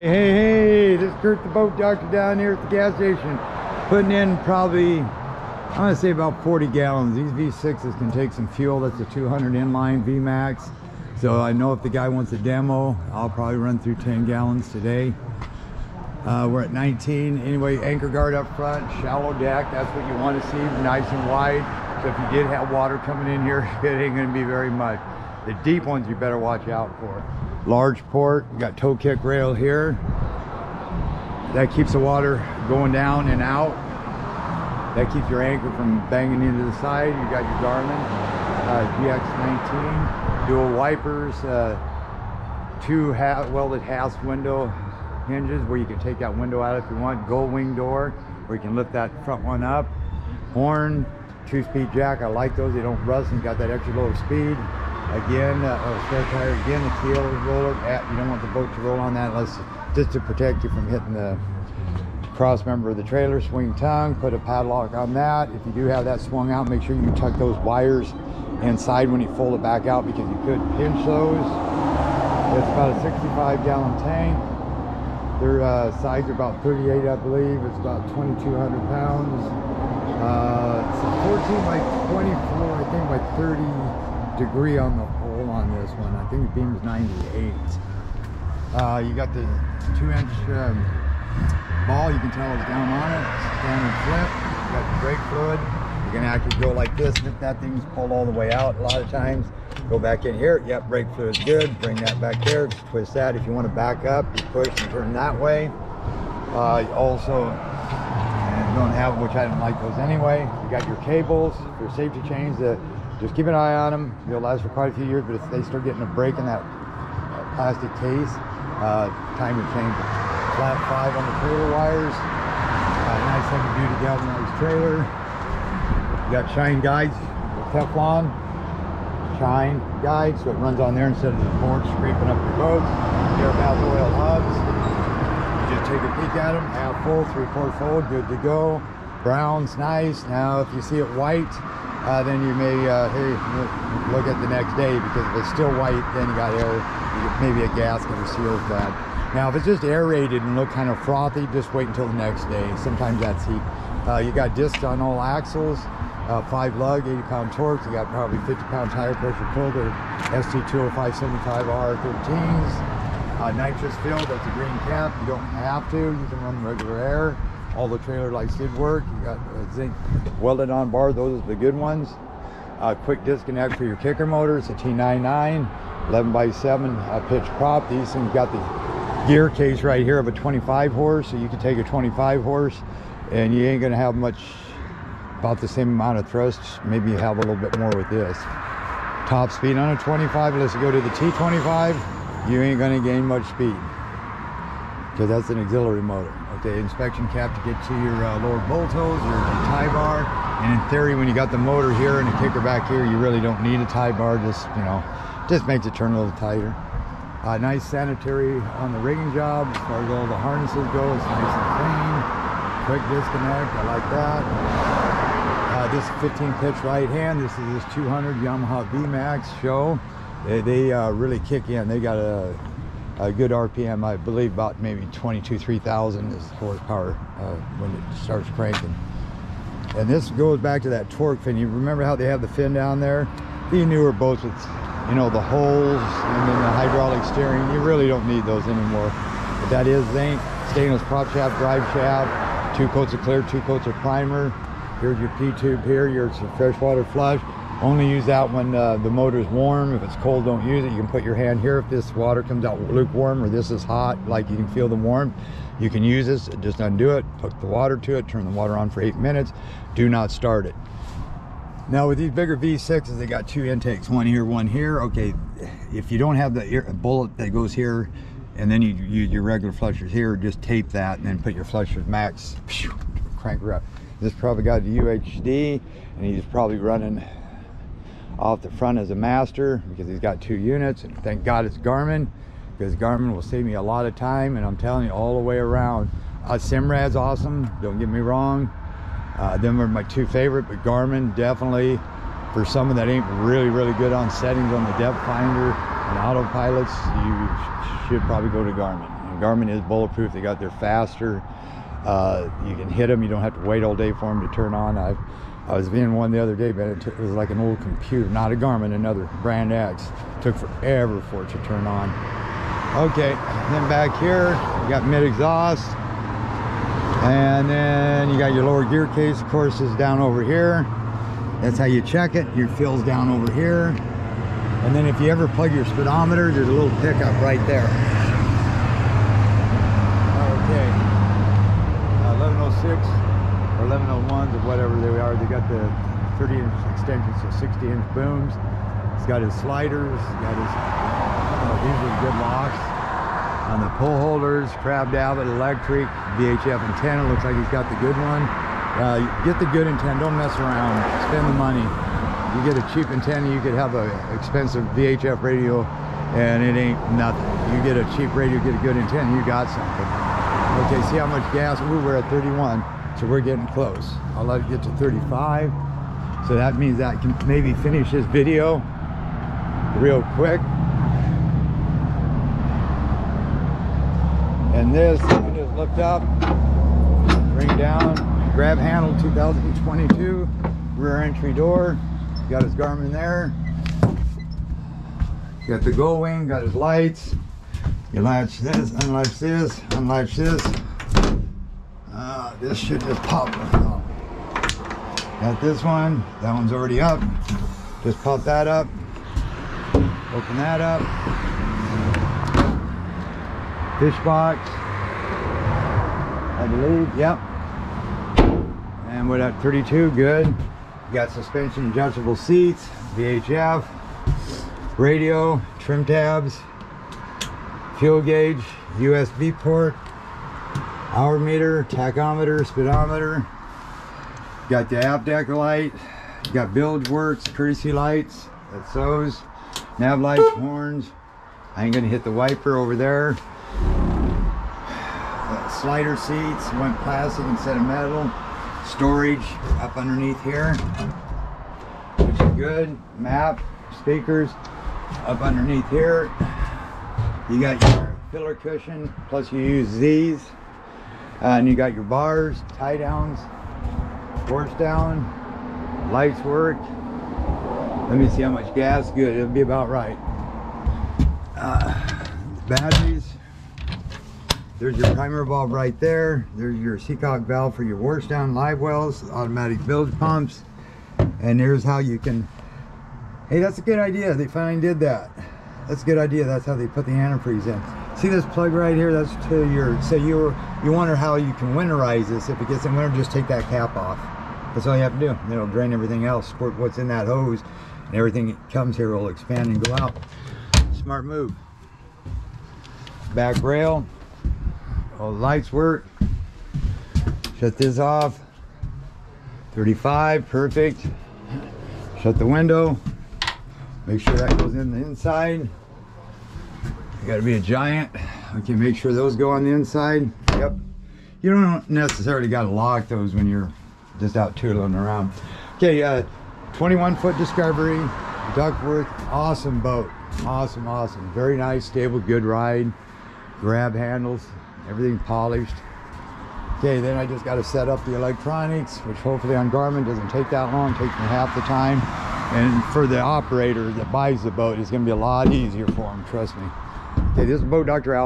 Hey, this is Kurt the Boat Doctor down here at the gas station, putting in probably, I'm gonna say about 40 gallons. These V6s can take some fuel. That's a 200 inline VMAX. So I know if the guy wants a demo, I'll probably run through 10 gallons today. We're at 19. Anyway, anchor guard up front, shallow deck. That's what you want to see, nice and wide. So if you did have water coming in here, it ain't gonna be very much. The deep ones you better watch out for. Large port, you got toe kick rail here. That keeps the water going down and out. That keeps your anchor from banging into the side. You got your Garmin GX19, dual wipers, two welded hasp window hinges where you can take that window out if you want. Gold wing door where you can lift that front one up. Horn, 2-speed jack. I like those. They don't rust and got that extra low speed. Again, spare tire again, the keel roller. You don't want the boat to roll on that unless just to protect you from hitting the cross member of the trailer. Swing tongue, put a padlock on that. If you do have that swung out, make sure you tuck those wires inside when you fold it back out because you could pinch those. It's about a 65 gallon tank. Their sides are about 38, I believe. It's about 2,200 pounds. It's a 14 by 24, I think by 30 degree on the hole on this one. I think the beam is 98. You got the 2-inch ball. You can tell it's down on it. Standard flip. You got the brake fluid. You can actually go like this. If that thing's pulled all the way out, a lot of times go back in here. Yep, brake fluid's good. Bring that back there. Twist that. If you want to back up, you push and turn that way. Also, don't have, which I don't like those anyway. You got your cables, your safety chains. Just keep an eye on them. They'll last for quite a few years, but if they start getting a break in that plastic case, time to change it. Flat 5 on the trailer wires. Nice heavy duty galvanized trailer. You got shine guides with Teflon. Shine guide, so it runs on there instead of the board scraping up your boat. Air bath oil hubs. You just take a peek at them. Half full, 3/4 full, good to go. Brown's nice. Now, if you see it white, then you may look at the next day, because if it's still white, then you got air, maybe a gasket or seals bad. Now, if it's just aerated and look kind of frothy, just wait until the next day. Sometimes that's heat. You got discs on all axles, 5 lug, 80-pound torques. You got probably 50-pound tire pressure pull. They're ST205/75 R13s. Nitrous filled, that's a green cap. You don't have to. You can run regular air. All the trailer lights did work. You got zinc welded on bar. Those are the good ones. Quick disconnect for your kicker motor. It's a T99, 11x7 pitch prop. These things got the gear case right here of a 25 horse, so you can take a 25 horse and you ain't gonna have much, about the same amount of thrust. Maybe you have a little bit more with this. Top speed on a 25, let's go to the T25, you ain't gonna gain much speed because that's an auxiliary motor. Okay, inspection cap to get to your lower bolt holes, your tie bar, and in theory, when you got the motor here and the kicker back here, you really don't need a tie bar. Just, you know, just makes it turn a little tighter. Nice sanitary on the rigging job as far as all the harnesses go. It's nice and clean. Quick disconnect, I like that. This 15 pitch right hand. This is this 200 Yamaha VMAX show. They really kick in. They got a good RPM, I believe about maybe 3,000 is horsepower when it starts cranking. And this goes back to that torque fin. You remember how they have the fin down there? The newer boats with, you know, the holes and then the hydraulic steering, you really don't need those anymore. But that is zinc, stainless prop shaft, drive shaft, 2 coats of clear, 2 coats of primer. Here's your P-tube here, your freshwater flush. Only use that when the motor is warm. If it's cold, don't use it. You can put your hand here. If this water comes out lukewarm or this is hot, like you can feel the warmth, you can use this. Just undo it, hook the water to it, turn the water on for 8 minutes. Do not start it. Now with these bigger V6s, they got 2 intakes, one here, one here. Okay, if you don't have the bullet that goes here, and then you use your regular flushers here, just tape that and then put your flushers max, crank her up. This probably got a UHD, and he's probably running off the front as a master because he's got 2 units, and thank God it's Garmin, because Garmin will save me a lot of time, and I'm telling you, all the way around. Simrad's awesome, don't get me wrong. Them are my 2 favorite, but Garmin definitely, for someone that ain't really good on settings on the depth finder and autopilots, you should probably go to Garmin. Garmin is bulletproof. They got there faster. You can hit them. You don't have to wait all day for them to turn on. I was in one the other day, but it was like an old computer, not a Garmin, another brand X. It took forever for it to turn on. Okay, then back here, you got mid exhaust. And then you got your lower gear case, of course, is down over here. That's how you check it. Your fuel's down over here. And then if you ever plug your speedometer, there's a little pickup right there. Okay. 1106 or 1101s or whatever they are. They got the 30-inch extensions, so 60-inch booms. He's got his sliders. He's got his, these are good locks. On the pull holders, crab davit, electric, VHF antenna. Looks like he's got the good one. Get the good antenna. Don't mess around. Spend the money. You get a cheap antenna, you could have an expensive VHF radio, and it ain't nothing. You get a cheap radio, get a good antenna, you got something. Okay, see how much gas? Ooh, we're at 31, so we're getting close. I'll let it get to 35. So that means that I can maybe finish this video real quick. And this, you can just lift up, bring down, grab handle 2022, rear entry door. Got his Garmin there. Got the gull wing, got his lights. You latch this, unlatch this, unlatch this. This should just pop. Got this one, that one's already up. Just pop that up. Open that up. Fish box, I believe, yep. And we're at 32, good. You got suspension adjustable seats, VHF, radio, trim tabs, fuel gauge, USB port, hour meter, tachometer, speedometer. You got the app deck light, you got bilge works, courtesy lights, that's those, nav lights, horns. I ain't gonna hit the wiper over there. Slider seats, went plastic instead of metal. Storage up underneath here, which is good. Map, speakers up underneath here. You got your filler cushion, plus you use these. And you got your bars, tie downs, force down, lights work. Let me see how much gas. Good, it'll be about right. Batteries. There's your primer bulb right there. There's your seacock valve for your wash down live wells, automatic bilge pumps. And there's how you can, hey, that's a good idea. They finally did that. That's a good idea. That's how they put the antifreeze in. See this plug right here? That's to your, so you wonder how you can winterize this. If it gets in winter, just take that cap off. That's all you have to do. And it'll drain everything else, squirt what's in that hose, and everything that comes here will expand and go out. Smart move. Back rail. All the lights work. Shut this off. 35, perfect. Shut the window. Make sure that goes in the inside. You gotta be a giant. Okay, make sure those go on the inside. Yep. You don't necessarily gotta lock those when you're just out tootling around. Okay, 21-foot Discovery, Duckworth, awesome boat. Awesome, awesome. Very nice, stable, good ride. Grab handles. Everything polished. Okay, then I just got to set up the electronics, which hopefully on Garmin doesn't take that long, takes me half the time. And for the operator that buys the boat, it's going to be a lot easier for him, trust me. Okay, this is Boat Dr. Al.